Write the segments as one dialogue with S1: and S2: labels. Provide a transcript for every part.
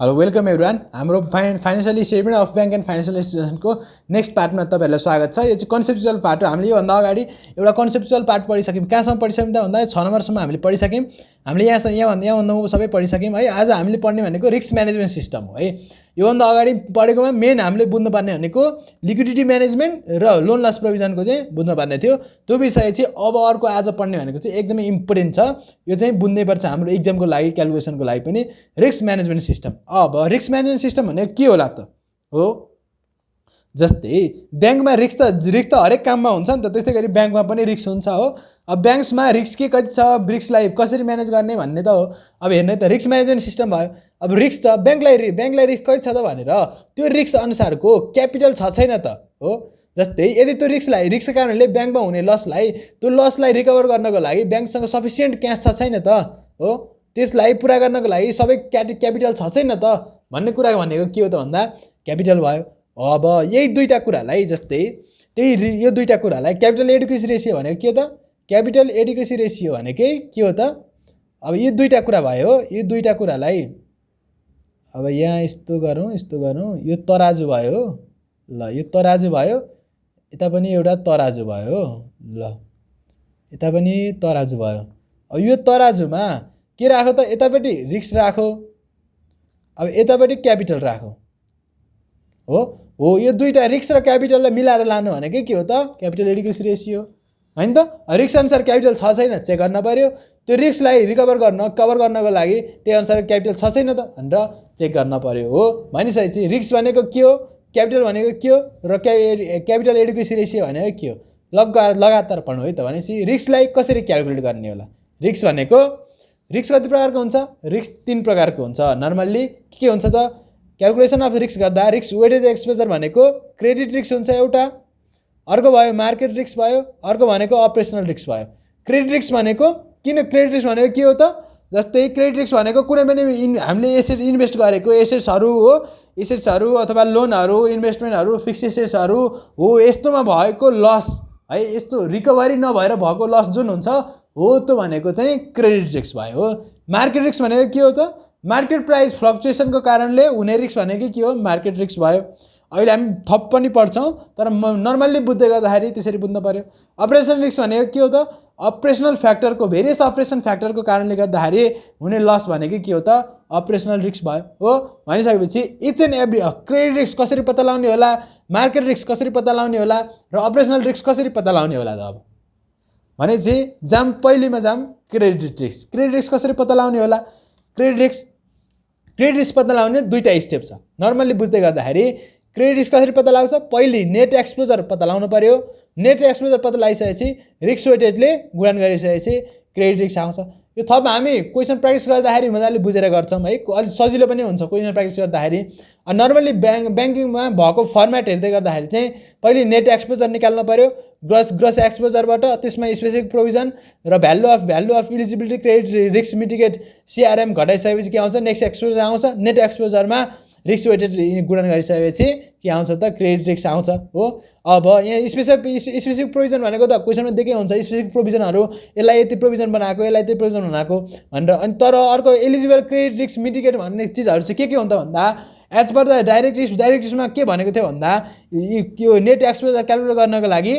S1: Hello welcome everyone हाम्रो financial statement of bank and financial इन्स्टिट्युसनको next पार्टमा तपाईँहरूलाई स्वागत छ। यो चाहिँ कन्सेप्चुअल पार्ट हो। हामीले योभन्दा अगाडि एउटा कन्सेप्चुअल पार्ट पढिसक्यौँ। कहाँसम्म पढिसक्यौँ त भन्दा 6 नम्बरसम्म हामीले पढिसक्यौँ। हामीले यहाँभन्दा सबै पढिसक्यौँ है। आज हामीले पढ्ने भनेको रिस्क म्यानेजमेन्ट सिस्टम हो है। योभन्दा अगाडि पढेकोमा मेन हामीले बुझ्नुपर्ने भनेको लिक्विडिटी म्यानेजमेन्ट र लोन लस प्रोभिजनको चाहिँ बुझ्नुपर्ने थियो। त्यो विषय चाहिँ अब अर्को आज पढ्ने भनेको चाहिँ एकदमै इम्पोर्टेन्ट छ। यो चाहिँ बुझ्नैपर्छ हाम्रो इक्जामको लागि, क्यालकुलेसनको लागि पनि। Risk management system. अब रिस्क म्यानेजमेन्ट सिस्टम भनेको के होला त हो, जस्तै ब्याङ्कमा रिस्क त हरेक काममा हुन्छ नि त, त्यस्तै गरी ब्याङ्कमा पनि रिस्क हुन्छ हो। अब ब्याङ्क्समा रिस्क के कति छ, रिस्कलाई कसरी म्यानेज गर्ने भन्ने त हो। अब हेर्नु है त, रिस्क म्यानेजमेन्ट सिस्टम भयो। अब रिस्क छ, ब्याङ्कलाई रिस्क कति छ त भनेर त्यो रिस्क अनुसारको क्यापिटल छ छैन त हो। जस्तै यदि त्यो रिस्कको कारणले ब्याङ्कमा हुने त्यो लसलाई रिकभर गर्नको लागि ब्याङ्कसँग सफिसियन्ट क्यास छ छैन त हो, त्यसलाई पुरा गर्नको लागि सबै क्यापिटल छ छैन त भन्ने कुरा भनेको के हो त भन्दा क्यापिटल भयो। अब यही दुईवटा कुरालाई, जस्तै यो दुईवटा कुरालाई क्यापिटल एडिक्वेसी रेसियो भनेको के हो त, क्यापिटल एडिक्वेसी रेसियो भनेकै के हो त। अब यो दुईवटा कुरा भयो। यो दुईवटा कुरालाई अब यहाँ यस्तो गरौँ, यो तराजु भयो ल, यो तराजु भयो, यता पनि एउटा तराजु भयो ल, यता पनि तराजु भयो। अब यो तराजुमा के राखो त, यतापट्टि रिस्क राखो, अब यतापट्टि क्यापिटल राखो हो। यो दुईवटा रिस्क र क्यापिटललाई मिलाएर लानु भनेकै के हो त, क्यापिटल एडिक्वेसी रेसियो हैन त। रिस्क अनुसार क्यापिटल छ छैन चेक गर्न पर्यो। त्यो रिस्कलाई कभर गर्नको लागि त्यही अनुसार क्यापिटल छ छैन त भनेर चेक गर्न पर्यो हो। भनिसकेपछि रिस्क भनेको के हो, क्यापिटल भनेको के हो र क्यापिटल एडिक्वेसी रेसियो भनेको के हो, लगातार पढ्नु है त। भनेपछि रिस्कलाई कसरी क्यालकुलेट गर्ने होला। रिस्क कति प्रकारको हुन्छ, रिस्क 3 प्रकारको हुन्छ नर्मल्ली। के हुन्छ त, क्यालकुलेसन अफ रिस्क गर्दा रिस्क वेटेज एक्सपोजर भनेको क्रेडिट रिस्क हुन्छ एउटा, अर्को भयो मार्केट रिस्क भयो, अर्को भनेको अपरेसनल रिस्क भयो। क्रेडिट रिस्क भनेको क्रेडिट रिस्क भनेको के हो त, जस्तै क्रेडिट रिस्क भनेको कुनै पनि हामीले एसेट इन्भेस्ट गरेको एसेट्सहरू अथवा लोनहरू, इन्भेस्टमेन्टहरू, फिक्स एसेट्सहरू हो, यस्तोमा भएको लस है, यस्तो रिकभरी नभएर भएको लस जुन हुन्छ हो, त्यो भनेको चाहिँ क्रेडिट रिस्क भयो हो। मार्केट रिस्क भनेको के हो त, मार्केट प्राइस फ्लक्चुएसनको कारणले हुने रिस्क भनेको के हो, मार्केट रिस्क भयो। अहिले हामी थप पनि पढ्छौँ तर नर्मल्ली बुझ्दै गर्दाखेरि त्यसरी बुझ्नु पर्यो। अपरेसनल रिस्क भनेको के हो त, अपरेसनल फ्याक्टरको भेरियस अपरेसन फ्याक्टरको कारणले गर्दाखेरि हुने लस भनेको के हो त, अपरेसनल रिस्क भयो हो। भनिसकेपछि each and every credit risk कसरी पत्ता लगाउने होला, मार्केट रिस्क कसरी पत्ता लगाउने होला र अपरेसनल रिस्क कसरी पत्ता लगाउने होला त। अब भनेपछि पहिलेमा क्रेडिट रिस्क कसरी पत्ता लगाउने होला। क्रेडिट रिस्क पत्ता लगाउने दुईवटा स्टेप छ नर्मल्ली बुझ्दै गर्दाखेरि। क्रेडिट रिस्क कसरी पत्ता लाग्छ, पहिले नेट एक्सपोजर पत्ता लगाउनु पर्यो। नेट एक्सपोजर पत्ता लगाइसकेपछि रिस्क वेटेडले गुणन गरिसकेपछि क्रेडिट रिस्क आउँछ। यो थप हामी क्वेसन प्र्याक्टिस गर्दाखेरि मजाले बुझेर गर्छौँ है, अलिक सजिलो पनि हुन्छ क्वेसन प्र्याक्टिस गर्दाखेरि। नर्मल्ली ब्याङ्किङमा भएको फर्मेट हेर्दै गर्दाखेरि चाहिँ पहिले नेट एक्सपोजर निकाल्नु पर्यो, ग्रस एक्सपोजरबाट त्यसमा स्पेसिफिक प्रोभिजन र value of eligibility credit risk mitigate CRM घटाइसकेपछि के आउँछ, नेक्स्ट एक्सपोजर आउँछ। नेट एक्सपोजरमा रिस्क वेटेड गुणन गरिसकेपछि के आउँछ त, क्रेडिट रिस्क आउँछ हो। अब यहाँ स्पेसिफिक प्रोभिजन भनेको त क्वेसनमा दिएकै हुन्छ, स्पेसिफिक प्रोभिजनहरू, यसलाई यति प्रोभिजन बनाएको, यसलाई यति प्रोभिजन बनाएको भनेर। अनि तर अर्को एलिजिबल क्रेडिट रिस्क मिटिगेट भन्ने चिजहरू चाहिँ के हुन्छ भन्दा, एज पर द डाइरेक्ट रिस्कमा के भनेको थियो भन्दा, यो नेट एक्सपोजर क्यालकुलेट गर्नको लागि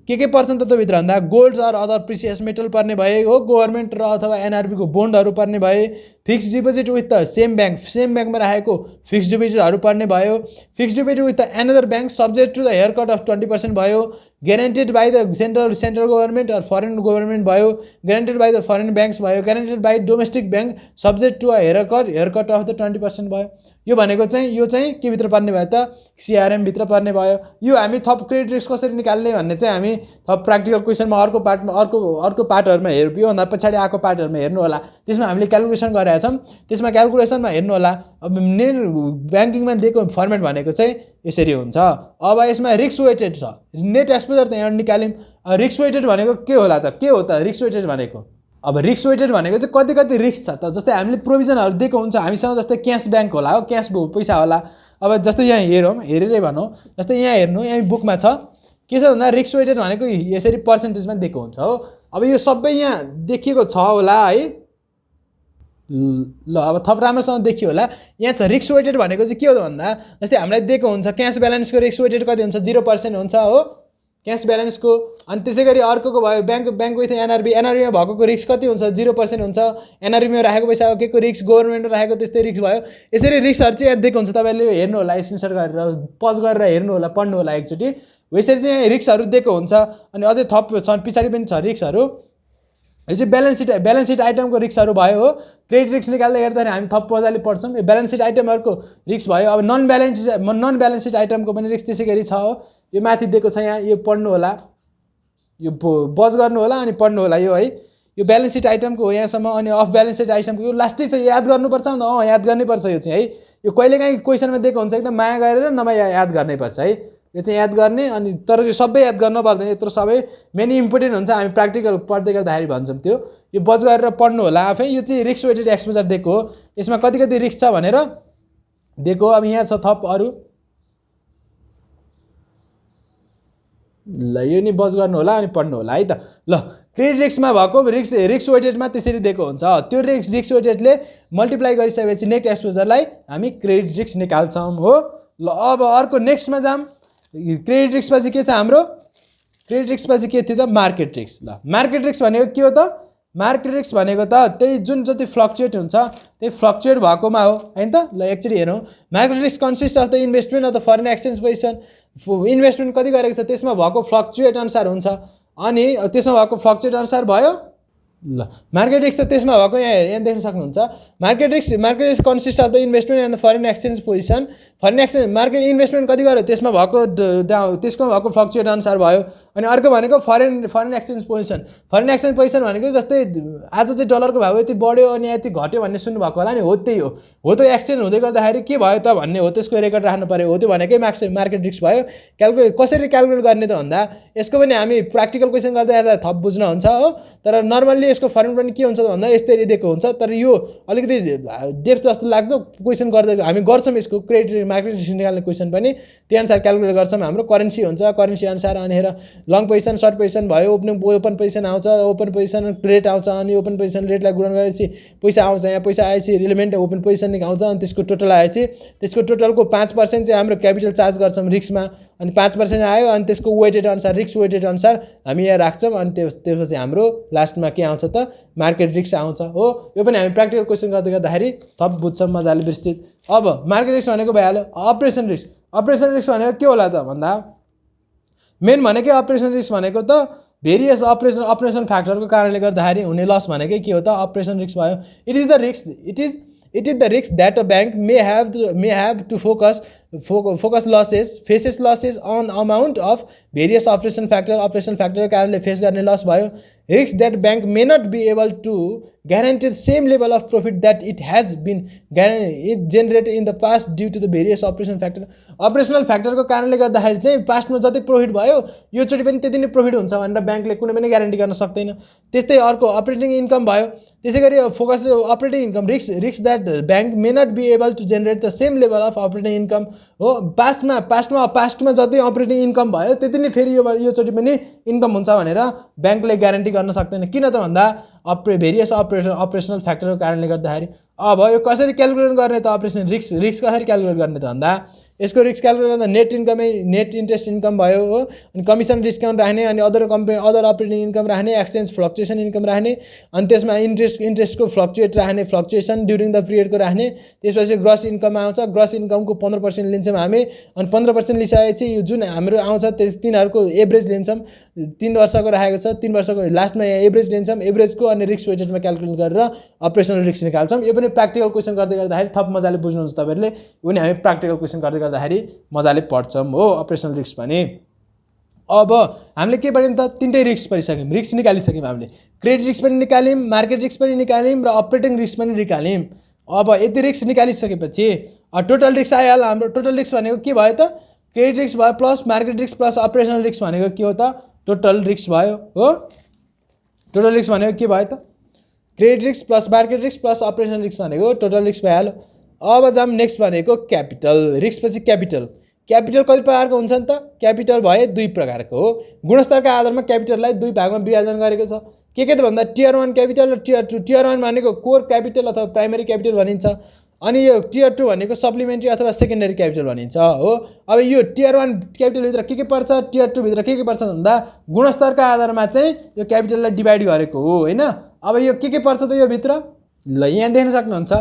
S1: के पर्सेन्ट तत्त्वभित्र भन्दा gold or other precious metal पर्ने भए हो, गभर्मेन्ट र अथवा NRB को बोन्डहरू पर्ने भए, fixed deposit with the same ब्याङ्कमा राखेको फिक्स डिपोजिटहरू पर्ने भयो, fixed deposit with the another bank subject to the haircut of 20% भयो, guaranteed by the central government or foreign government भयो, guaranteed by the foreign banks भयो, guaranteed by domestic bank subject to a haircut of the 20% भयो। यो भनेको चाहिँ के भित्र पर्ने भयो त, CRM भित्र पर्ने भयो। यो हामी थप क्रेडिट रिस्क कसरी निकाल्ने भन्ने चाहिँ हामी थप प्र्याक्टिकल क्वेसनमा अर्को पार्टहरूमा योभन्दा पछाडि आएको पार्टहरूमा हेर्नु होला। त्यसमा हामीले क्यालकुलेसन गरेका छौँ, त्यसमा क्यालकुलेसनमा हेर्नु होला। अब मेन ब्याङ्किङमा दिएको फर्मेट भनेको चाहिँ यसरी हुन्छ। अब यसमा रिस्क वेटेड छ, नेट एक्सपोजर त यहाँ निकाल्यौँ। रिस्क वेटेड भनेको के होला त, के हो त रिस्क वेटेड भनेको। अब रिस्क वेटेड भनेको चाहिँ कति रिस्क छ त, जस्तै हामीले प्रोभिजनहरू दिएको हुन्छ हामीसँग, जस्तै क्यास ब्याङ्क होला हो, क्यास पैसा होला। अब जस्तै यहाँ हेरेरै भनौँ, जस्तै यहाँ हेर्नु, यहाँ बुकमा छ के छ भन्दा रिस्क वेटेड भनेको यसरी पर्सेन्टेजमा दिएको हुन्छ हो। अब यो सबै यहाँ देखिएको छ होला है, ल अब थप राम्रोसँग देखियो होला। यहाँ छ रिस्क वेटेड भनेको चाहिँ के हो भन्दा जस्तै हामीलाई दिएको हुन्छ क्यास ब्यालेन्सको रिस्क वेटेड कति हुन्छ 0% हुन्छ हो क्यास ब्यालेन्सको। अनि त्यसै गरी अर्कोको भयो ब्याङ्क विथ एनआरबीमा भएको रिस्क कति हुन्छ 0% हुन्छ। एनआरबीमा राखेको पैसा के को रिस्क गभर्मेन्टमा राखेको त्यस्तै रिस्क भयो। यसरी रिस्कहरू चाहिँ यहाँ दिएको हुन्छ तपाईँले हेर्नु होला स्क्रिनसट गरेर पज गरेर हेर्नु होला पढ्नु होला एकचोटि। यसरी चाहिँ यहाँ रिस्कहरू दिएको हुन्छ। अनि अझै थप छ पछाडि पनि छ रिस्कहरू। यो चाहिँ ब्यालेन्स सिट आइटमको रिस्कहरू भयो हो। क्रेडिट रिस्क निकाल्दै हेर्दाखेरि हामी थप मजाले पढ्छौँ। यो ब्यालेन्स सिट आइटमहरूको रिस्क भयो। अब नन ब्यालेन्स सिट आइटमको पनि रिस्क त्यसै गरी छ हो। यो माथि दिएको छ यहाँ यो पढ्नु होला यो बज गर्नु होला अनि पढ्नु होला यो है। यो ब्यालेन्स सिट आइटमको हो यहाँसम्म। अनि अफ ब्यालेन्स सिट आइटमको यो लास्टै छ याद गर्नुपर्छ नि त। याद गर्नैपर्छ यो चाहिँ है। यो कहिलेकाहीँ क्वेसनमा दिएको हुन्छ एकदम माया गरेर नभए याद गर्नैपर्छ है। यो चाहिँ याद गर्ने अनि तर यो सबै याद गर्न पर्दैन यत्रो सबै मेन इम्पोर्टेन्ट हुन्छ हामी प्र्याक्टिकल पढ्दै गर्दाखेरि भन्छौँ त्यो। यो बज गरेर पढ्नु होला आफै। यो चाहिँ रिस्क वेटेड एक्सपोजर दिएको हो। यसमा कति कति रिस्क छ भनेर दिएको। अब यहाँ छ थप अरू ल यो नि बज गर्नु होला अनि पढ्नु होला है त। ल क्रेडिट रिस्कमा भएको रिस्क वेटेडमा त्यसरी दिएको हुन्छ। त्यो रिस्क वेटेडले मल्टिप्लाई गरिसकेपछि नेट एक्सपोजरलाई हामी क्रेडिट रिस्क निकाल्छौँ हो। ल अब अर्को नेक्स्टमा जाऊँ। क्रेडिट रिस्कपछि के छ हाम्रो क्रेडिट रिस्कपछि के थियो त मार्केट रिस्क। ल मार्केट रिस्क भनेको के हो त मार्केट रिस्क भनेको त त्यही जुन जति फ्लक्चुएट हुन्छ त्यही फ्लक्चुएट भएकोमा हो हैन त। ल एकचोटि हेरौँ market risk consist of the investment of the foreign exchange position. Investment कति गरेको छ त्यसमा भएको फ्लक्चुएट अनुसार हुन्छ। अनि त्यसमा भएको फ्लक्चुएट अनुसार भयो। ल मार्केट रिस्क त त्यसमा भएको यहाँ देख्न सक्नुहुन्छ। Market risk consist of the investment and the foreign exchange position. Foreign exchange market investment कति गर्यो त्यसमा भएको त्यसको भएको फ्लक्चुएट अनुसार भयो। अनि अर्को भनेको foreign exchange position. Foreign exchange position भनेको जस्तै आज चाहिँ डलरको भाउ यति बढ्यो अनि यति घट्यो भन्ने सुन्नुभएको होला नि हो त्यही हो त्यो एक्सचेन्ज हुँदै गर्दाखेरि के भयो त भन्ने हो त्यसको रेकर्ड राख्नु पऱ्यो हो। त्यो भनेकै मार्केट रिस्क भयो। कसरी क्यालकुलेट गर्ने त भन्दा यसको पनि हामी प्र्याक्टिकल क्वेसन गर्दै हेर्दा थप बुझ्न हुन्छ हो। तर नर्मल्ली यसको फर्मुला पनि के हुन्छ भन्दा यस्तरी दिएको हुन्छ। तर यो अलिकति डेप्थ जस्तो लाग्छ क्वेसन गर्दै हामी गर्छौँ यसको क्रेडिट मार्केट रिस्क निकाल्ने क्वेसन पनि त्यही अनुसार क्यालकुलेट गर्छौँ। हाम्रो करेन्सी हुन्छ करेन्सी अनुसार अनि हेर लङ पोजिसन सर्ट पोजिसन भयो। ओपन पोजिसन आउँछ ओपन पोजिसन रेट आउँछ अनि ओपन पोजिसन रेटलाई गुणन गरेपछि पैसा आउँछ। यहाँ पैसा आएपछि रिलेभेन्ट ओपन पोजिसन आउँछ अनि त्यसको टोटल आएपछि त्यसको टोटलको 5% चाहिँ हाम्रो क्यापिटल चार्ज गर्छौँ रिस्कमा। अनि 5% आयो अनि त्यसको वेटेड अनुसार रिस्क वेटेड अनुसार हामी यहाँ राख्छौँ। अनि त्यसपछि हाम्रो लास्टमा के आउँछ त मार्केट रिस्क आउँछ हो। यो पनि हामी प्र्याक्टिकल क्वेसन गर्दै गर्दाखेरि थप बुझ्छौँ मजाले विस्तृत। अब मार्केट रिस्क भनेको भइहाल्यो। अपरेसन रिस्क भनेको के होला त भन्दा मेन भनेकै अपरेसन रिस्क भनेको त भेरियस अपरेसन फ्याक्टरको कारणले गर्दाखेरि हुने लस भनेकै के हो त अपरेसन रिस्क भयो। It is the risk that a bank may have to focus losses faces losses on amount of various operational factor कारणले फेस गर्ने लस भयो। Risk that bank may not be able to guarantee the same level of profit that it has been generated in the past due to the various operational factor को कारणले गर्दाखेरि चाहिँ पास्टमा जति profit भयो यो चोटि पनि त्यति नै प्रॉफिट हुन्छ भनेर बैंकले कुनै पनि ग्यारेन्टी गर्न सक्दैन। त्यस्तै अर्को अपरेटिङ इन्कम भयो। त्यसैगरी focus operating income risk that bank may not be able to generate the same level of operating income हो। पास्टमा जति अपरेटिङ इन्कम भयो त्यति नै फेरि यो चोटि पनि इन्कम हुन्छ भनेर बैंकले ग्यारेन्टी गर्न सक्दैन। किन त भन्दा भेरियस अपरेसनल फ्याक्टरको कारणले गर्दाखेरि। अब यो कसरी क्यालकुलेट गर्ने त अपरेसन रिस्क कसरी क्यालकुलेट गर्ने त भन्दा यसको रिस्क क्यालकुलेट गर्दा नेट इन्ट्रेस्ट इन्कम भयो हो। अनि कमिसन डिस्काउन्ट राख्ने अनि अदर अपरेटिङ इन्कम राख्ने एक्सचेन्ज फ्लक्चुएसन इन्कम राख्ने अनि त्यसमा इन्ट्रेस्टको फ्लक्चुएसन ड्युरिङ द पिरियडको राख्ने। त्यसपछि ग्रस इन्कम आउँछ। ग्रस इन्कमको 15% लिन्छौँ हामी। अनि 15% लिइसकेपछि यो जुन हाम्रो आउँछ त्यस तिनीहरूको एभरेज लिन्छौँ। 3 वर्षको राखेको छ 3 वर्षको लास्टमा यहाँ एभरेज लिन्छौँ। एभरेजको अनि रिस्क वेटेडमा क्यालकुलेट गरेर अपरेसनल रिस्क निकाल्छौँ। यो पनि प्र्याक्टिकल क्वेसन गर्दै गर्दाखेरि थप मजाले बुझ्नुहुन्छ तपाईँहरूले। यो पनि हामी प्र्याक्टिकल क्वेसन गर्दै गर्दाखेरि मजाले पढ्छौँ हो अपरेसनल रिस्क पनि। अब हामीले के पढ्यौँ त तीनटै रिस्क पढिसक्यौँ। रिस्क निकालिसक्यौँ हामीले। क्रेडिट रिस्क पनि निकाल्यौँ मार्केट रिस्क पनि निकाल्यौँ र अपरेटिङ रिस्क पनि निकाल्यौँ। अब यति रिस्क निकालिसकेपछि टोटल रिस्क आइहाल्यो हाम्रो। टोटल रिस्क भनेको के भयो त क्रेडिट रिस्क भयो plus market risk plus operational risk भनेको के हो त टोटल रिस्क भयो हो। टोटल रिस्क भनेको के भयो त credit risk plus market risk plus operational risk भनेको टोटल रिस्क भइहाल्यो। अब जाम नेक्स्ट भनेको क्यापिटल रिस्क पछि क्यापिटल कति प्रकारको हुन्छ नि त क्यापिटल भए 2 प्रकारको हो। गुणस्तरका आधारमा क्यापिटललाई 2 भागमा विभाजन गरेको छ। के त भन्दा टियर 1 क्यापिटल र टियर 2। टियर 1 भनेको कोर क्यापिटल अथवा प्राइमरी क्यापिटल भनिन्छ, अनि यो टियर 2 भनेको सप्लिमेन्ट्री अथवा सेकेन्डरी क्यापिटल भनिन्छ हो। अब यो टियर 1 क्यापिटलभित्र के पर्छ, टियर 2 भित्र के पर्छ भन्दा गुणस्तरका आधारमा चाहिँ यो क्यापिटललाई डिभाइड गरेको हो हैन। अब यो के पर्छ त यो भित्र, ल यहाँ देख्न सक्नुहुन्छ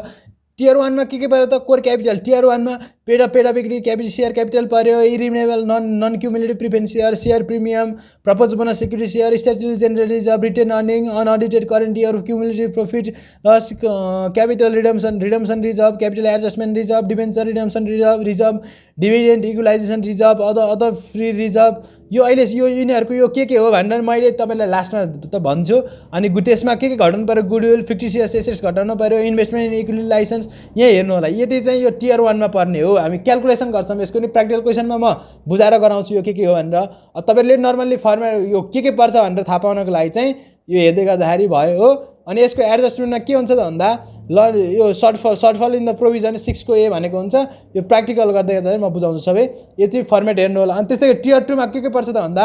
S1: टियर 1 मा के पर्यो त कोर क्यापिटल। टियर 1 मा पेडाबिलिटी क्यापिटल शेयर क्यापिटल पर्यो, irredeemable non cumulative preference share, share premium, propose bonus security share, statutory generated reserve, retained earning, unaudited current year cumulative profit loss, capital redemption reserve, capital adjustment reserve, debenture redemption reserve, dividend equalisation reserve, other free reserve. यो अहिले यो यिनीहरूको यो के हो भनेर मैले तपाईँलाई लास्टमा त भन्छु। अनि त्यसमा के घटाउनु पर्यो, गुडविल, फिक्टिसियस एसेट्स घटाउनु पर्यो, इन्भेस्टमेन्ट इन इक्विटी लाइसेन्स यहाँ हेर्नु होला। यति चाहिँ यो टियर 1 मा पर्ने हो। हामी क्यालकुलेसन गर्छौँ यसको नि, प्र्याक्टिकल क्वेसनमा म बुझाएर गराउँछु यो के हो भनेर। तपाईँहरूले नर्मल्ली फर्मेट यो के पर्छ भनेर थाहा पाउनको लागि चाहिँ यो हेर्दै गर्दाखेरि भयो हो। अनि यसको एडजस्टमेन्टमा के हुन्छ त भन्दा ल यो सर्टफल इन द प्रोभिजन 6 को ए भनेको हुन्छ। यो प्र्याक्टिकल गर्दै गर्दाखेरि म बुझाउँछु सबै, यति फर्मेट हेर्नु होला। अनि त्यस्तै टियर 2 मा के पर्छ त भन्दा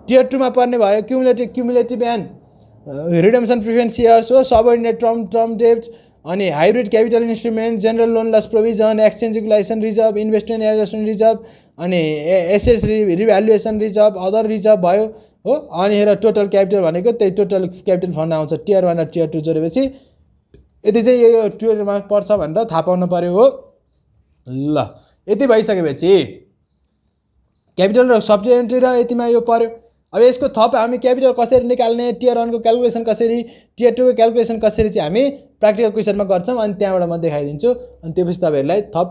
S1: टियर 2 मा पर्ने भयो cumulative and redemption preference shares हो, सबअर्डिनेट टर्म डेब्ट, अनि hybrid capital instrument, general loan loss provision, exchange equalisation reserve, investment adjustment reserve, अनि assets revaluation reserve, other reserve भयो हो। अनि हेर टोटल क्यापिटल भनेको त्यही टोटल क्यापिटल फन्ड आउँछ टियर 1 र टियर 2 जोडेपछि। यति चाहिँ यो टियरमा पर्छ भनेर थाहा पाउनु पर्यो हो। ल यति भइसकेपछि क्यापिटल र सप्लिमेन्ट्री र यतिमा यो पर्यो। अब यसको थप हामी क्यापिटल कसरी निकाल्ने, टियर 1 को क्यालकुलेसन कसरी, टियर 2 को क्यालकुलेसन कसरी चाहिँ हामी प्र्याक्टिकल क्वेसनमा गर्छौँ। अनि त्यहाँबाट म देखाइदिन्छु, अनि त्यसपछि तपाईँहरूलाई थप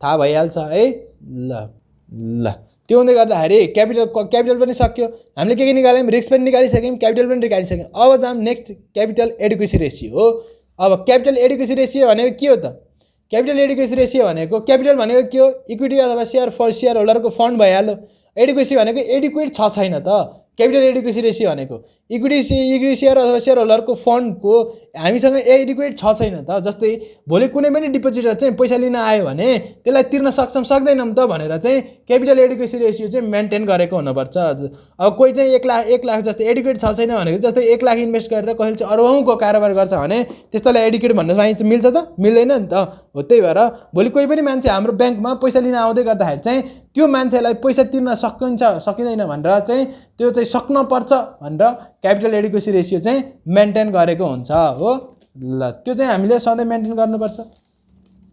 S1: थाहा भइहाल्छ है। ल त्यो हुँदै गर्दाखेरि क्यापिटल पनि सक्यो, हामीले के निकाल्यौँ, रिस्क पनि निकालिसक्यौँ, क्यापिटल पनि निकालिसक्यौँ। अब जाम नेक्स्ट क्यापिटल एडिक्वेसी रेसियो हो। अब क्यापिटल एडिक्वेसी रेसियो भनेको के हो त, क्यापिटल एडिक्वेसी रेसियो भनेको क्यापिटल भनेको के हो, इक्विटी अथवा शेयर होल्डरको फन्ड भइहाल्यो। एडिक्वेसी भनेको एडिक्वेट छ छैन त, क्यापिटल एडिक्वेसी रेसियो भनेको इक्विटी सेयर अथवा सेयर होल्डरको फन्डको हामीसँग एडिक्वेट छ छैन त। जस्तै भोलि कुनै पनि डिपोजिटर चाहिँ पैसा लिन आयो भने त्यसलाई तिर्न सक्छौँ सक्दैनौँ त भनेर चाहिँ क्यापिटल एडिक्वेसी रेसियो चाहिँ मेन्टेन गरेको हुनुपर्छ। अब कोही चाहिँ 1 लाख जस्तै एडिक्वेट छ छैन भनेको, जस्तै 1 लाख इन्भेस्ट गरेर कसैले चाहिँ अरबौँको कारोबार गर्छ भने त्यस्तोलाई एडिक्वेट भन्न पाइन्छ, मिल्छ त, मिल्दैन नि त हो। त्यही भएर भोलि कोही पनि मान्छे हाम्रो ब्याङ्कमा पैसा लिन आउँदै गर्दाखेरि चाहिँ त्यो मान्छेलाई पैसा तिर्न सकिन्छ सकिँदैन भनेर चाहिँ त्यो चाहिँ सक्नुपर्छ भनेर क्यापिटल एडिक्वेसी रेसियो चाहिँ मेन्टेन गरेको हुन्छ हो। ल त्यो चाहिँ हामीले सधैँ मेन्टेन गर्नुपर्छ।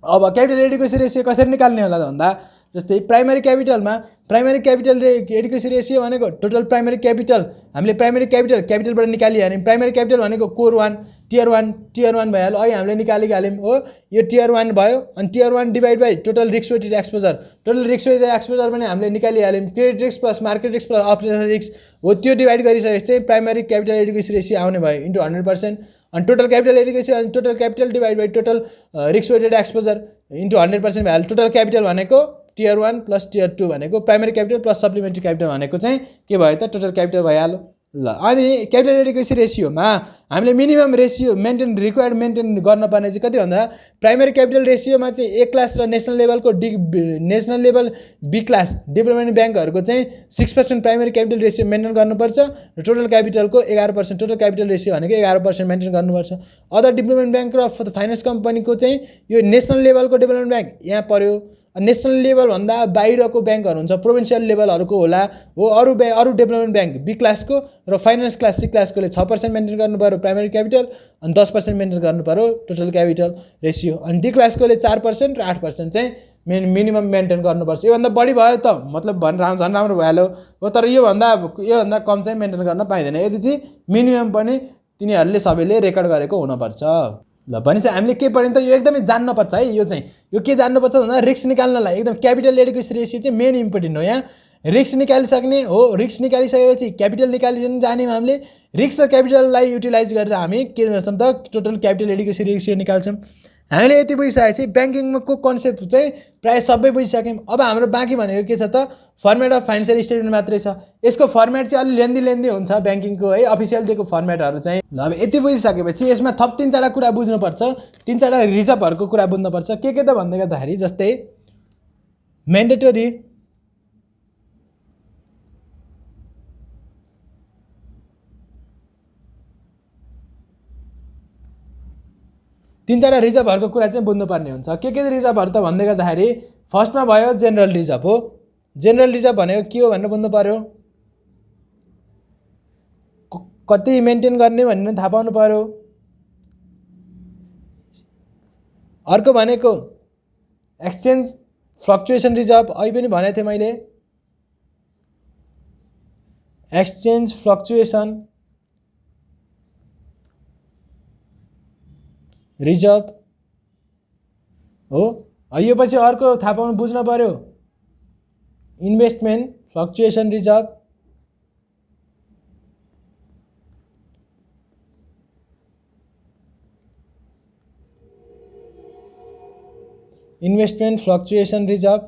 S1: अब क्यापिटल एडिक्वेसी रेसियो कसरी निकाल्ने होला त भन्दा जस्तै प्राइमरी क्यापिटल एडिक्वेसी रेसियो भनेको टोटल प्राइमरी क्यापिटल हामीले प्राइमरी क्यापिटलबाट निकालिहाल्यौँ। प्राइमरी क्यापिटल भनेको कोर 1 टियर 1 भइहाल्यो, अहिले हामीले निकालिहाल्यौँ हो। यो टियर 1 भयो, अनि tier 1 divide by total risk weighted exposure, total risk weighted exposure पनि हामीले निकालिहाल्यौँ। Credit risk plus market risk plus operational risk हो, त्यो डिभाइड गरिसकेपछि चाहिँ प्राइमरी क्यापिटल एडिक्वेसी रेसियो आउने भयो इन्टु 100%। अनि टोटल क्यापिटल एडिक्वेसी अनि total capital divide by total risk weighted exposure into 100% भइहाल्यो। टोटल क्यापिटल भनेको टियर 1 प्लस टियर 2 भनेको primary capital plus supplementary capital भनेको चाहिँ के भयो त टोटल क्यापिटल भइहाल्यो। ल अनि क्यापिटल एडिक्वेसी रेसियोमा हामीले मिनिमम रेसियो रिक्वायर्ड मेन्टेन गर्नुपर्ने चाहिँ कति भन्दा प्राइमरी क्यापिटल रेसियोमा चाहिँ ए क्लास र national level B class development ब्याङ्कहरूको चाहिँ 6% प्राइमरी क्यापिटल रेसियो मेन्टेन गर्नुपर्छ र टोटल क्यापिटलको 11%, टोटल क्यापिटल रेसियो भनेको 11% मेन्टेन गर्नुपर्छ। अदर डेभलपमेन्ट ब्याङ्क र फाइनेन्स कम्पनीको चाहिँ यो नेसनल लेभलको डेभलपमेन्ट ब्याङ्क यहाँ पर्यो। नेसनल लेभल भन्दा बाहिरको ब्याङ्कहरू हुन्छ, प्रोभिन्सियल लेभलहरूको होला हो। अरू डेभलपमेन्ट ब्याङ्क बी क्लासको र फाइनेन्स क्लास सी क्लासकोले 6% मेन्टेन गर्नु पर्यो प्राइमरी क्यापिटल, अनि 10% मेन्टेन गर्नु पर्यो टोटल क्यापिटल रेसियो। अनि डी क्लासकोले 4% र 8% चाहिँ मिनिमम मेन्टेन गर्नुपर्छ। योभन्दा बढी भयो त मतलब झन् राम्रो भइहाल्यो हो, तर योभन्दा कम चाहिँ मेन्टेन गर्न पाइँदैन। यदि चाहिँ मिनिमम पनि तिनीहरूले सबैले रेकर्ड गरेको हुनुपर्छ। ल भनेपछि हामीले के पढ्यौँ त, यो एकदमै जान्नुपर्छ है। यो के जान्नुपर्छ भन्दा रिस्क निकाल्नलाई एकदम क्यापिटल एडिक्वेसी रेसियो चाहिँ मेन इम्पोर्टेन्ट हो। यहाँ रिस्क निकालिसक्ने हो, रिस्क निकालिसकेपछि क्यापिटल निकालिसक्ने जान्यौँ हामीले, रिस्क र क्यापिटललाई युटिलाइज गरेर हामी के गर्छौँ त टोटल क्यापिटल एडिक्वेसी रेसियो निकाल्छौँ। हामीले यति बुझिसकेपछि ब्याङ्किङको कन्सेप्ट चाहिँ प्रायः सबै बुझिसक्यौँ। अब हाम्रो बाँकी भनेको के छ त, फर्मेट अफ फाइनेन्सियल स्टेटमेन्ट मात्रै छ। यसको फर्मेट चाहिँ अलि लेन्दी हुन्छ ब्याङ्किङको है, अफिसियल दिएको फर्मेटहरू चाहिँ। ल अब यति बुझिसकेपछि यसमा थप 3-4 कुरा बुझ्नुपर्छ, 3-4 रिजर्भहरूको कुरा बुझ्नुपर्छ। के त भन्दै गर्दाखेरि जस्तै म्यान्डेटरी तीन चारवटा रिजर्भहरूको कुरा चाहिँ बुझ्नुपर्ने हुन्छ। के रिजर्भहरू त भन्दै गर्दाखेरि फर्स्टमा भयो जेनरल रिजर्भ हो। जेनरल रिजर्भ भनेको के हो भनेर बुझ्नु पर्यो, कति मेन्टेन गर्ने भन्ने थाहा पाउनु पर्यो। अर्को भनेको एक्सचेन्ज फ्लक्चुएसन रिजर्भ, अहिले पनि भनेको थिएँ मैले, एक्सचेन्ज फ्लक्चुएसन रिजर्भ हो। यो पछि अर्को थाहा पाउनु बुझ्न पर्यो investment fluctuation reserve. Investment fluctuation reserve.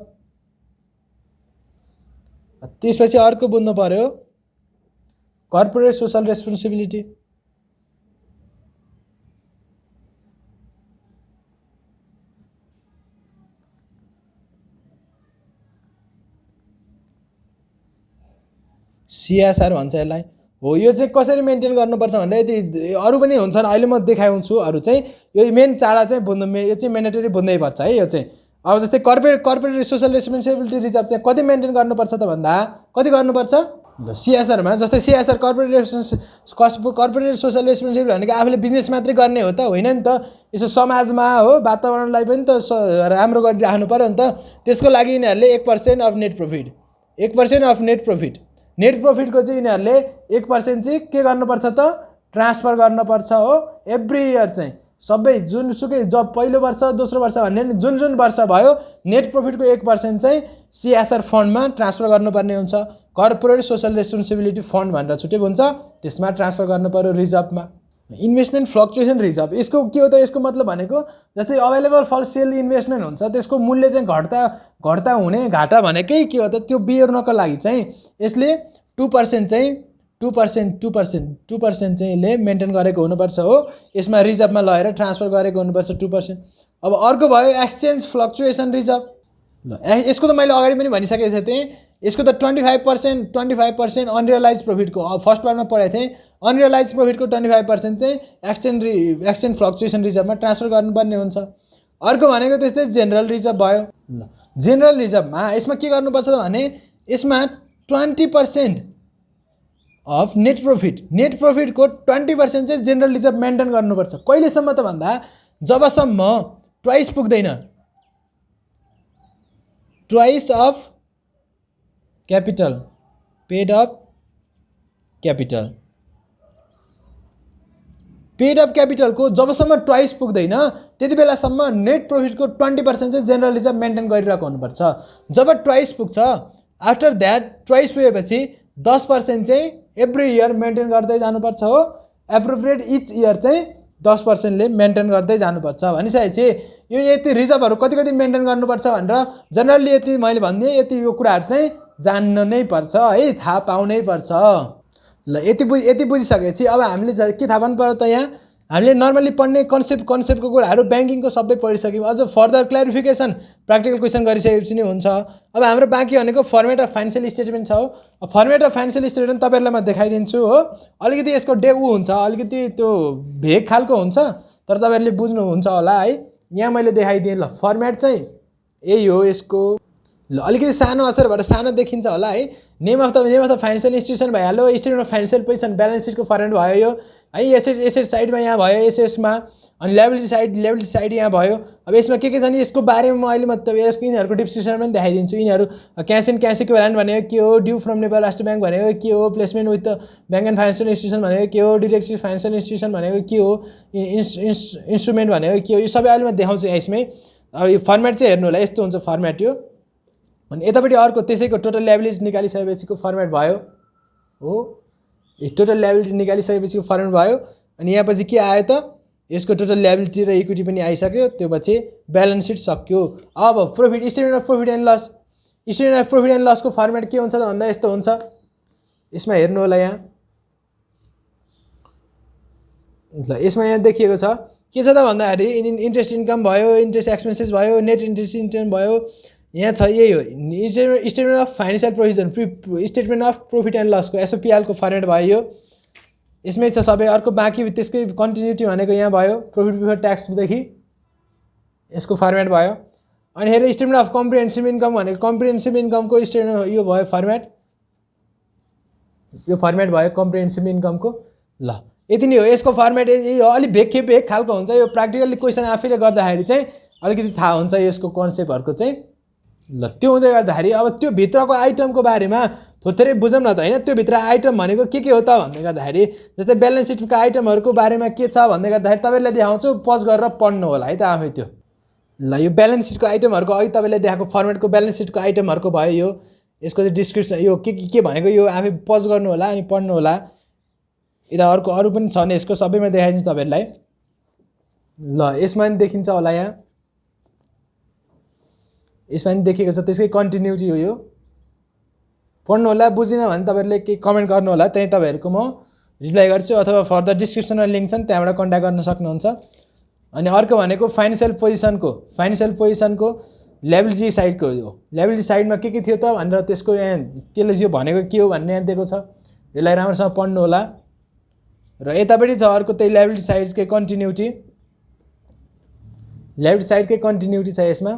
S1: त्यसपछि अर्को बुझ्नु पर्यो कर्पोरेट सोशल रेस्पोन्सिबिलिटी। CSR भन्छ यसलाई हो। यो चाहिँ कसरी मेन्टेन गर्नुपर्छ भनेर यदि अरू पनि हुन्छन्, अहिले म देखाउँछु अरू चाहिँ। यो मेन चाडा चाहिँ बुझ्नु, यो चाहिँ मेन्डेटरी बुझ्नै पर्छ है। यो चाहिँ अब जस्तै कर्पोरेट सोशल रेस्पोन्सिबिलिटी रिजर्भ चाहिँ कति मेन्टेन गर्नुपर्छ त भन्दा कति गर्नुपर्छ CSRमा। जस्तै CSR कर्पोरेट सोशल रेस्पोन्सिबिलिटी भनेको आफूले बिजनेस मात्रै गर्ने हो त होइन नि त, यसो समाजमा हो वातावरणलाई पनि त राम्रो गरिराख्नु पर्यो नि त। त्यसको लागि यिनीहरूले 1% of net profit, 1% of net profit, net प्रफिटको चाहिँ यिनीहरूले 1% चाहिँ के गर्नुपर्छ त ट्रान्सफर गर्नुपर्छ हो। एभ्री इयर चाहिँ सबै जुनसुकै जब पहिलो वर्ष दोस्रो वर्ष भन्ने जुन वर्ष भयो नेट प्रफिटको 1% चाहिँ CSR फन्डमा ट्रान्सफर गर्नुपर्ने हुन्छ। कर्पोरेट सोशल रेस्पोन्सिबिलिटी फन्ड भनेर छुट्टै हुन्छ, त्यसमा ट्रान्सफर गर्नु पर्यो रिजर्भमा। इन्भेस्टमेन्ट फ्लक्चुएसन रिजर्भ यसको के हो त, यसको मतलब भनेको जस्तै अभाइलेबल फर सेल इन्भेस्टमेन्ट हुन्छ, त्यसको मूल्य चाहिँ घट्दा हुने घाटा भनेकै के हो त, त्यो बिहोर्नको लागि चाहिँ यसले 2% चाहिँ 2% चाहिँ यसले मेन्टेन गरेको हुनुपर्छ हो। यसमा रिजर्भमा लगेर ट्रान्सफर गरेको हुनुपर्छ 2%। अब अर्को भयो एक्सचेन्ज फ्लक्चुएसन रिजर्भ। ल यसको त मैले अगाडि पनि भनिसकेको थिएँ, यसको त 25% अनरियलाइज प्रफिटको फर्स्ट पार्टमा पढाएको थिएँ। अनरियलाइज प्रफिटको 25% चाहिँ एक्सचेन्ज फ्लक्चुएसन रिजर्भमा ट्रान्सफर गर्नुपर्ने हुन्छ। अर्को भनेको त्यस्तै जेनरल रिजर्भ भयो। ल जेनरल रिजर्भमा यसमा के गर्नुपर्छ भने यसमा 20% अफ नेट प्रफिटको 20% चाहिँ जेनरल रिजर्भ मेन्टेन गर्नुपर्छ। कहिलेसम्म त भन्दा जबसम्म ट्वाइस पुग्दैन, twice of capital paid of क्यापिटलको जबसम्म ट्वाइस पुग्दैन त्यति बेलासम्म नेट प्रफिटको 20% चाहिँ जेनरल रिजर्भ मेन्टेन गरिरहेको हुनुपर्छ। जब ट्वाइस पुग्छ आफ्टर द्याट ट्वाइस पुगेपछि 10% चाहिँ एभ्री इयर मेन्टेन गर्दै जानुपर्छ हो। एप्रोप्रिएट इच इयर चाहिँ 10%ले मेन्टेन गर्दै जानुपर्छ। भनिसकेपछि यो यति रिजर्भहरू कति मेन्टेन गर्नुपर्छ भनेर जनरली यति मैले भनिदिएँ, यति यो कुराहरू चाहिँ जान्नु नै पर्छ है, थाहा पाउनै पर्छ। ल यति बुझिसकेपछि अब हामीले के थाहा पाउनु पर्यो त, यहाँ हामीले नर्मली पढ्ने कन्सेप्टको कुराहरू ब्याङ्किङको सबै पढिसक्यौँ। अझ फर्दर क्ल्यारिफिकेसन प्र्याक्टिकल क्वेसन गरिसकेपछि नै हुन्छ। अब हाम्रो बाँकी भनेको फर्मेट अफ फाइनेन्सियल स्टेटमेन्ट छ हो। फर्मेट अफ फाइनेन्सियल स्टेटमेन्ट तपाईँहरूलाई म देखाइदिन्छु हो। अलिकति यसको हुन्छ, अलिकति त्यो भेग खालको हुन्छ, तर तपाईँहरूले बुझ्नुहुन्छ होला है। यहाँ मैले देखाइदिएँ। ल फर्मेट चाहिँ यही हो यसको। ल अलिकति सानो अक्षर भएर सानो देखिन्छ होला है। Name of the financial institution भइहाल्यो। Statement of financial position balance सिटको फर्मेट भयो यो है। एसेट साइडमा यहाँ भयो एसेट्समा, अनि लेबिलिटी साइड यहाँ भयो। अब यसमा के छ नि यसको बारेमा म अहिले मतलब यसको यिनीहरूको डिस्क्रिप्सन पनि देखाइदिन्छु। यिनीहरू क्यास एन्ड क्यास इक्विभ्यालेन्ट भनेको के हो, ड्यू फ्रम नेपाल राष्ट्र ब्याङ्क भनेको के हो, placement with the bank and financial institution भनेको के हो, डिरेक्टिभ फाइनेन्सियल इन्स्टिट्युसन भनेको के हो, इन्स्ट्रुमेन्ट भनेको के हो, यो सबै अहिले म देखाउँछु यसमै। अब यो फर्मेट चाहिँ हेर्नु होला, यस्तो हुन्छ फर्मेट यो। अनि यतापट्टि अर्को त्यसैको टोटल ल्याबिलिटी निकालिसकेपछिको फर्मेट भयो हो। यो टोटल ल्याबिलिटी निकालिसकेपछिको फर्मेट भयो। अनि यहाँ पछि के आयो त, यसको टोटल ल्याबिलिटी र इक्विटी पनि आइसक्यो। त्यो पछि ब्यालेन्स सिट सक्यो। अब profit statement of profit and लसको फर्मेट के हुन्छ त भन्दा यस्तो हुन्छ। यसमा हेर्नु होला यहाँ। ल यसमा यहाँ देखिएको छ के छ त भन्दाखेरि इन्ट्रेस्ट इन्कम भयो, इन्ट्रेस्ट एक्सपेन्सेस भयो, नेट इन्ट्रेस्ट इन्कम भयो। यहाँ छ यही हो statement of financial provision, statement of profit and लसको एसओपिएलको फर्मेट भयो यो। यसमै छ सबै। अर्को बाँकी त्यसकै कन्टिन्युटी भनेको यहाँ भयो प्रोफिट बिफोर ट्याक्सदेखि यसको फर्मेट भयो। अनि हेर स्टेटमेन्ट अफ कम्प्रिहेन्सिभ इन्कम भनेको कम्प्रिहेन्सिभ इन्कमको स्टेटमेन्ट यो भयो फर्मेट, यो फर्मेट भयो कम्प्रिहेन्सिभ इन्कमको। ल यति नै हो यसको फर्मेट। यही हो, अलिक भेक खालको हुन्छ यो। प्र्याक्टिकल्ली क्वेसन आफैले गर्दाखेरि चाहिँ अलिकति थाहा हुन्छ यसको कन्सेप्टहरूको चाहिँ। ल त्यो हुँदै गर्दाखेरि अब त्यो भित्रको आइटमको बारेमा थोरै बुझौँ न त होइन। त्यो भित्र आइटम भनेको के हो त भन्दै गर्दाखेरि जस्तै ब्यालेन्स सिटका आइटमहरूको बारेमा के छ भन्दै गर्दाखेरि तपाईँलाई देखाउँछु, पज गरेर पढ्नु होला है त आफै त्यो। ल यो ब्यालेन्स सिटको आइटमहरूको अघि तपाईँले देखाएको फर्मेटको ब्यालेन्स सिटको आइटमहरूको भयो यो। यसको चाहिँ डिस्क्रिप्सन यो के भनेको यो आफै पज गर्नु होला अनि पढ्नु होला। यता अर्को अरू पनि छ नि यसको सबैमा देखाइदिन्छु तपाईँहरूलाई। ल यसमा पनि देखिन्छ होला, यहाँ यसमा पनि देखेको छ। त्यसकै कन्टिन्युटी हो यो, पढ्नु होला। बुझिन भने तपाईँहरूले केही कमेन्ट गर्नु होला, त्यहीँ तपाईँहरूको म रिप्लाई गर्छु अथवा फर्दर डिस्क्रिप्सनमा लिङ्क छन् त्यहाँबाट कन्ट्याक्ट गर्न सक्नुहुन्छ। अनि अर्को भनेको फाइनेन्सियल पोजिसनको ल्याबिलिटी साइडको हो। ल्याबिलिटी साइडमा के थियो त भनेर त्यसको यहाँ त्यसले यो भनेको के हो भन्ने यहाँ दिएको छ। यसलाई राम्रोसँग पढ्नु होला। र यतापट्टि छ अर्को त्यही ल्याबिलिटी साइडकै कन्टिन्युटी, ल्याबिलिटी साइडकै कन्टिन्युटी छ यसमा।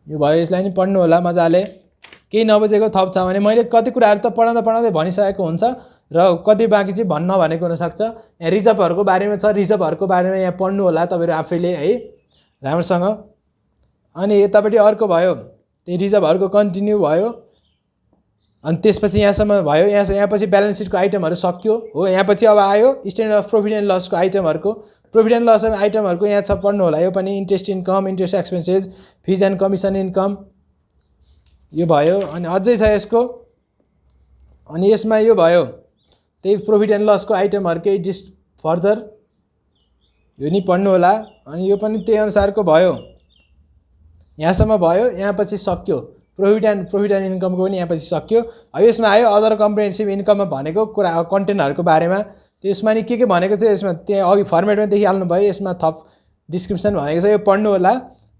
S1: यो भयो, यसलाई नि पढ्नु होला मजाले। केही नबुझेको थप छ भने मैले कति कुराहरू त पढाउँदै भनिसकेको हुन्छ र कति बाँकी चाहिँ भन्न भनेको हुनसक्छ। यहाँ रिजर्भहरूको बारेमा छ, रिजर्भहरूको बारेमा यहाँ पढ्नु होला तपाईँहरू आफैले है राम्रोसँग। अनि यतापट्टि अर्को भयो त्यही रिजर्भहरूको कन्टिन्यू भयो। अनि त्यसपछि यहाँसम्म भयो, यहाँ पछि ब्यालेन्स सिटको आइटमहरू सक्यो हो। यहाँ पछि अब आयो स्टेटमेन्ट अफ प्रॉफिट एन्ड लसको आइटमहरूको। प्रॉफिट एन्ड लस आइटमहरूको यहाँ छ, पढ्नु होला। यो पनि interest income, interest expenses, fees and commission income यो भयो। अनि अझै छ यसको, अनि यसमा यो भयो त्यही प्रॉफिट एन्ड लसको आइटमहरूकै फर्दर यो नि पढ्नु होला। अनि यो पनि त्यही अनुसारको भयो, यहाँसम्म भयो, यहाँ पछि सक्यो। प्रॉफिट एन्ड इन्कमको पनि यहाँ पछि सक्यो। अब यसमा आयो अदर कम्प्रिहेन्सिभ इन्कममा भनेको कुरा कन्टेन्टहरूको बारेमा। त्यसमा नि के भनेको थियो यसमा त्यहाँ अघि फर्मेटमा देखिहाल्नु भयो। यसमा थप डिस्क्रिप्सन भनेको छ, यो पढ्नु होला,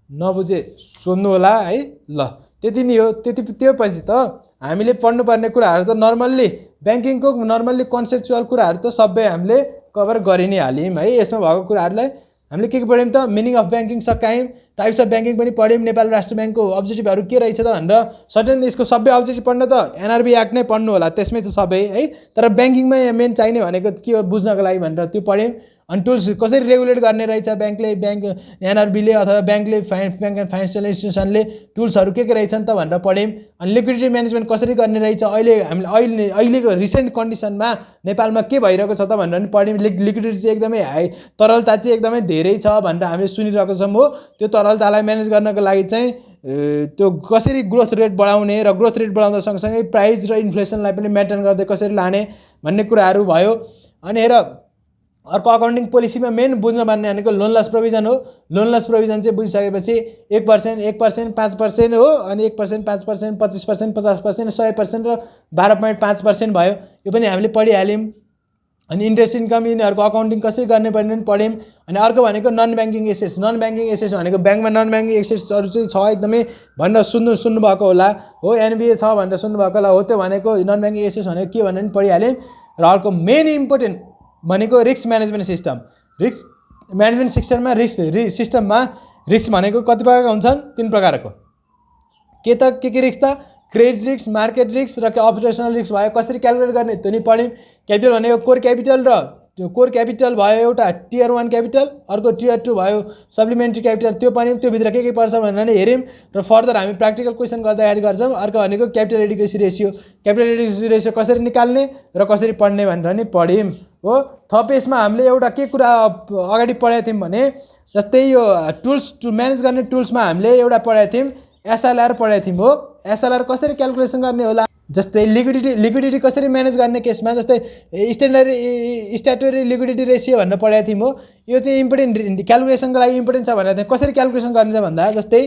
S1: नबुझे सोध्नु होला है। ल त्यति नै हो। त्यो पछि त हामीले पढ्नुपर्ने कुराहरू त नर्मल्ली ब्याङ्किङको नर्मल्ली कन्सेप्चुअल कुराहरू त सबै हामीले कभर गरि नै हाल्यौँ है। यसमा भएको कुराहरूलाई हामीले के पढ्यौँ त, मिनिङ अफ ब्याङ्किङ सकायौँ, टाइप्स अफ ब्याङ्किङ पनि पढ्यौँ, नेपाल राष्ट्र ब्याङ्कको अब्जेक्टिभहरू के रहेछ त भनेर। सर्टेन यसको सबै अब्जेक्टिभ पढ्न त एनआरबी एक्ट नै पढ्नु होला, त्यसमै छ सबै है। तर ब्याङ्किङमा मेन चाहिने भनेको के हो बुझ्नको लागि भनेर त्यो पढ्यौँ। अनि टुल्स कसरी रेगुलेट गर्ने रहेछ ब्याङ्क एनआरबीले अथवा ब्याङ्क एन्ड फाइनेन्सियल इन्स्टिट्युसनले टुल्सहरू के रहेछन् त भनेर पढ्यौँ। अनि लिक्विडिटी म्यानेजमेन्ट कसरी गर्ने रहेछ हामीले अहिलेको रिसेन्ट कन्डिसनमा नेपालमा के भइरहेको छ त भनेर पनि पढ्यौँ। लिक्विडिटी चाहिँ एकदमै हाई, तरलता चाहिँ एकदमै धेरै छ भनेर हामीले सुनिरहेको छौँ हो। त्यो तरलतालाई म्यानेज गर्नको लागि चाहिँ त्यो कसरी ग्रोथ रेट बढाउने र ग्रोथ रेट बढाउँदा सँगसँगै प्राइस र इन्फ्लेसनलाई पनि मेन्टेन गर्दै कसरी लाने भन्ने कुराहरू भयो। अनि हेर अर्को अकाउन्टिङ पोलिसीमा मेन बुझ्न पर्ने भनेको लोन लस प्रोभिजन हो। लोन लस प्रोभिजन चाहिँ बुझिसकेपछि 1%, 5% हो। अनि 1%, 5%, 25%, 50%, 100% र 12.5% भयो। यो पनि हामीले पढिहाल्यौँ। अनि इन्ट्रेस्ट इन्कम यिनीहरूको अकाउन्टिङ कसरी गर्ने पर्ने पनि पढ्यौँ। अनि अर्को भनेको non banking assets. Non banking assets भनेको ब्याङ्कमा नन ब्याङ्किङ एसेट्सहरू चाहिँ छ एकदमै भनेर सुन्नुभएको होला हो। एनबिए छ भनेर सुन्नुभएको होला हो। त्यो भनेको नन ब्याङ्किङ एसेट्स भनेको के भनेर पनि पढिहाल्यौँ। र अर्को मेन इम्पोर्टेन्ट भनेको risk management system. Risk management सिस्टममा रिस्क भनेको कति प्रकारका हुन्छन्? 3 प्रकारको। के रिस्क त? क्रेडिट रिस्क, मार्केट रिस्क र अपरेसनल रिस्क भयो। कसरी क्यालकुलेट गर्ने त्यो नि पढ्यौँ। क्यापिटल भनेको कोर क्यापिटल र त्यो कोर क्यापिटल भयो एउटा टियर 1 क्यापिटल, अर्को टियर 2 भयो सप्लिमेन्ट्री क्यापिटल, त्यो पढ्यौँ। त्यो भित्र के पर्छ भनेर नि हेऱ्यौँ। र फर्दर हामी प्र्याक्टिकल क्वेसन गर्दाखेरि गर्छौँ। अर्को भनेको capital adequacy ratio. Capital adequacy ratio कसरी निकाल्ने र कसरी पढ्ने भनेर नि पढ्यौँ हो। थप यसमा हामीले एउटा के कुरा अगाडि पढाएको थियौँ भने जस्तै यो टुल्स म्यानेज गर्ने टुल्समा हामीले एउटा पढाएको थियौँ एसएलआर पढाएको थियौँ हो। एसएलआर कसरी क्यालकुलेसन गर्ने होला, जस्तै लिक्विडिटी कसरी म्यानेज गर्ने केसमा जस्तै स्ट्याट्युटरी लिक्विडिटी रेसियो भनेर पढाएको थियौँ हो। यो चाहिँ इम्पोर्टेन्ट क्यालकुलेसनको लागि इम्पोर्टेन्ट छ भनेर चाहिँ कसरी क्यालकुलेसन गर्ने भन्दा जस्तै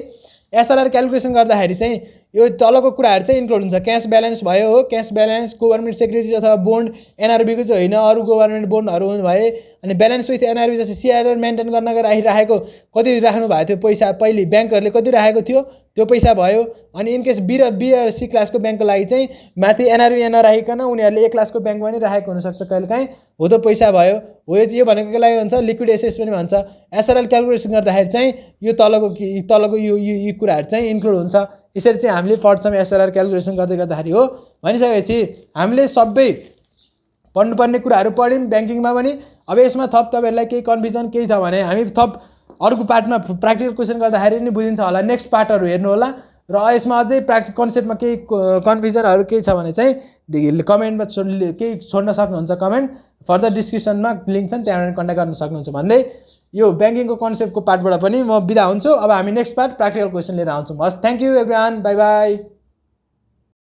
S1: एसएलआर क्यालकुलेसन गर्दाखेरि चाहिँ यो तलको कुराहरू चाहिँ इन्क्लुड हुन्छ। क्यास ब्यालेन्स भयो हो, क्यास ब्यालेन्स, गभर्नमेन्ट सेक्युरिटिज अथवा बोन्ड, एनआरबीको चाहिँ होइन अरू गभर्नमेन्ट बोन्डहरू भए। अनि ब्यालेन्स विथ एनआरबी जस्तै सिआरआर मेन्टेन गर्नको राखेको कति राख्नु भएको थियो पैसा, पहिले ब्याङ्कहरूले कति राखेको थियो त्यो पैसा भयो। अनि इनकेस बी र सी क्लासको ब्याङ्कको लागि चाहिँ माथि एनआरबी नराखिकन उनीहरूले ए क्लासको ब्याङ्कमा पनि राखेको हुनसक्छ कहिलेकाहीँ, हो त्यो पैसा भयो। हो यो भनेको के लागि भन्छ लिक्विड एसेट्स पनि भन्छ। एसआरएल क्यालकुलेसन गर्दाखेरि चाहिँ यो तलको यो कुराहरू चाहिँ इन्क्लुड हुन्छ। यसरी चाहिँ हामीले पढ्छौँ एसआरआर क्यालकुलेसन गर्दाखेरि हो। भनिसकेपछि हामीले सबै पढ्नुपर्ने कुराहरू पढ्यौँ ब्याङ्किङमा पनि। अब यसमा थप तपाईँहरूलाई केही कन्फ्युजन केही छ भने हामी थप अर्को पार्टमा प्र्याक्टिकल क्वेसन गर्दाखेरि नि बुझिन्छ होला। नेक्स्ट पार्टहरू हेर्नु होला। र यसमा अझै कन्सेप्टमा केही कन्फ्युजनहरू केही छ भने चाहिँ कमेन्टमा केही छोड्न सक्नुहुन्छ कमेन्ट। फर्दर डिस्क्रिप्सनमा लिङ्क छन्, त्यहाँबाट कन्ट्याक्ट गर्न सक्नुहुन्छ भन्दै यो ब्याङ्किङको कन्सेप्टको पार्टबाट पनि म बिदा हुन्छु। अब हामी नेक्स्ट पार्ट प्र्याक्टिकल क्वेसन लिएर आउँछौँ। हस्, thank you everyone, by by.